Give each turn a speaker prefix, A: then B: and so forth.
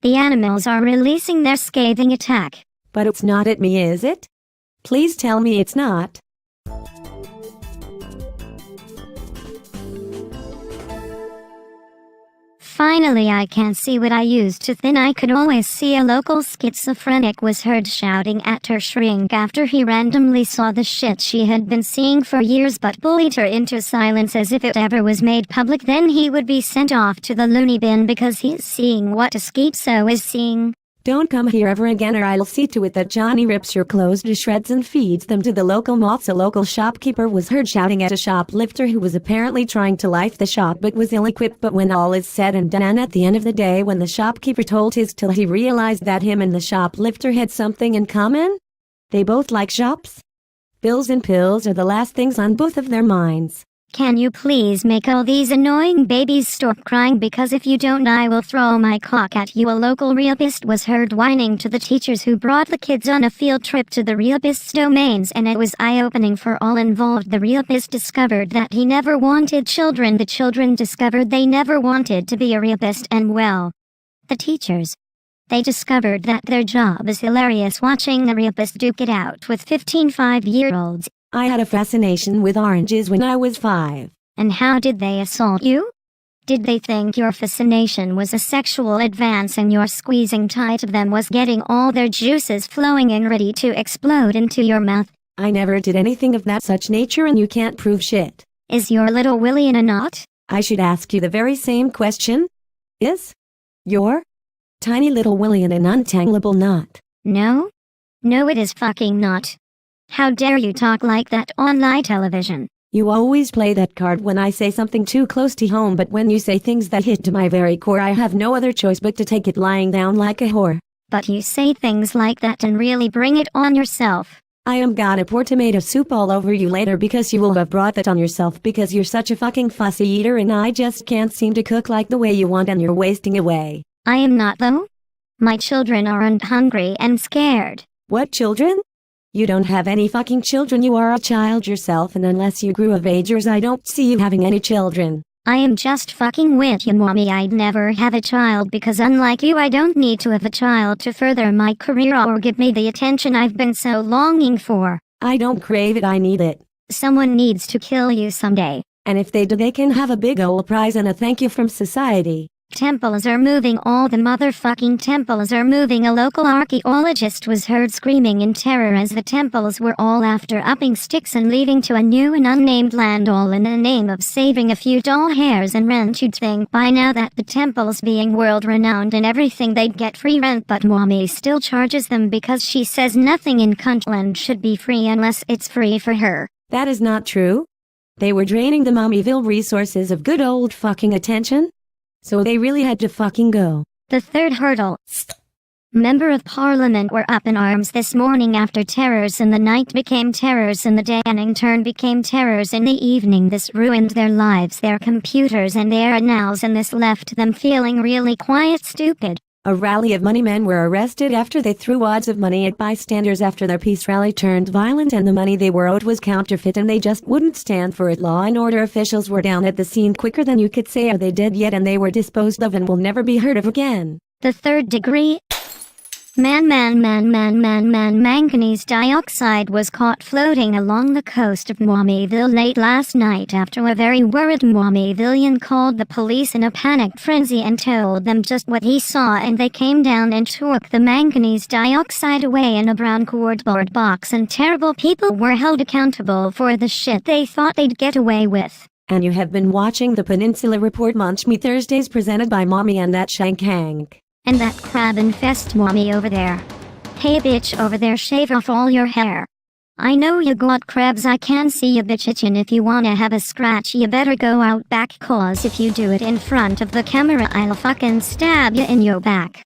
A: The animals are releasing their scathing attack.
B: But it's not at me, is it? Please tell me it's not.
A: Finally, I can see what I used to think I could always see. A local schizophrenic was heard shouting at her shrink after he randomly saw the shit she had been seeing for years but bullied her into silence as if it ever was made public. Then he would be sent off to the loony bin because he's seeing what a schizo is seeing.
B: Don't come here ever again or I'll see to it that Johnny rips your clothes to shreds and feeds them to the local moths. A local shopkeeper was heard shouting at a shoplifter who was apparently trying to life the shop but was ill-equipped. But when all is said and done, at the end of the day, when the shopkeeper told his tale, he realized that him and the shoplifter had something in common. They both like shops. Bills and pills are the last things on both of their minds.
A: Can you please make all these annoying babies stop crying, because if you don't I will throw my cock at you. A local rapist was heard whining to the teachers who brought the kids on a field trip to the rapist's domains, and it was eye-opening for all involved. The rapist discovered that he never wanted children. The children discovered they never wanted to be a rapist, and well, the teachers, they discovered that their job is hilarious watching the rapist duke it out with 15 5-year-olds.
B: I had a fascination with oranges when I was 5.
A: And how did they assault you? Did they think your fascination was a sexual advance and your squeezing tight of them was getting all their juices flowing and ready to explode into your mouth?
B: I never did anything of that such nature, and you can't prove shit.
A: Is your little Willie in a knot?
B: I should ask you the very same question. Is your tiny little Willie in an untangleable knot?
A: No. No, it is fucking not. How dare you talk like that on live television?
B: You always play that card when I say something too close to home, but when you say things that hit to my very core, I have no other choice but to take it lying down like a whore.
A: But you say things like that and really bring it on yourself.
B: I am gonna pour tomato soup all over you later because you will have brought that on yourself because you're such a fucking fussy eater and I just can't seem to cook like the way you want and you're wasting away.
A: I am not though. My children aren't hungry and scared.
B: What children? You don't have any fucking children. You are a child yourself, and unless you grew of age, I don't see you having any children.
A: I am just fucking with you, mommy. I'd never have a child because unlike you, I don't need to have a child to further my career or give me the attention I've been so longing for.
B: I don't crave it, I need it.
A: Someone needs to kill you someday.
B: And if they do, they can have a big ol' prize and a thank you from society.
A: Temples are moving, all the motherfucking temples are moving. A local archaeologist was heard screaming in terror as the temples were all after upping sticks and leaving to a new and unnamed land, all in the name of saving a few doll hairs and rent. You'd think by now that the temples being world renowned and everything they'd get free rent, but mommy still charges them because she says nothing in Cuntland should be free unless it's free for her.
B: That is not true. They were draining the Mommyville resources of good old fucking attention. So they really had to fucking go.
A: The third hurdle. Member of Parliament were up in arms this morning after terrors in the night became terrors in the day and in turn became terrors in the evening. This ruined their lives, their computers and their nows, and this left them feeling really quiet stupid.
B: A rally of money men were arrested after they threw wads of money at bystanders after their peace rally turned violent and the money they were owed was counterfeit and they just wouldn't stand for it. Law and order officials were down at the scene quicker than you could say are they dead yet, and they were disposed of and will never be heard of again.
A: The third degree. Manganese dioxide was caught floating along the coast of Mommyville late last night after a very worried Mommyvillian called the police in a panicked frenzy and told them just what he saw, and they came down and took the manganese dioxide away in a brown cardboard box, and terrible people were held accountable for the shit they thought they'd get away with.
B: And you have been watching the Peninsula RePORT Munch Me Thursdays presented by Mommy and that Shank Hank.
A: And that crab-infest mommy over there. Hey bitch over there, shave off all your hair. I know you got crabs, I can see you bitch itchin'. If you wanna have a scratch you better go out back, cause if you do it in front of the camera I'll fucking stab you in your back.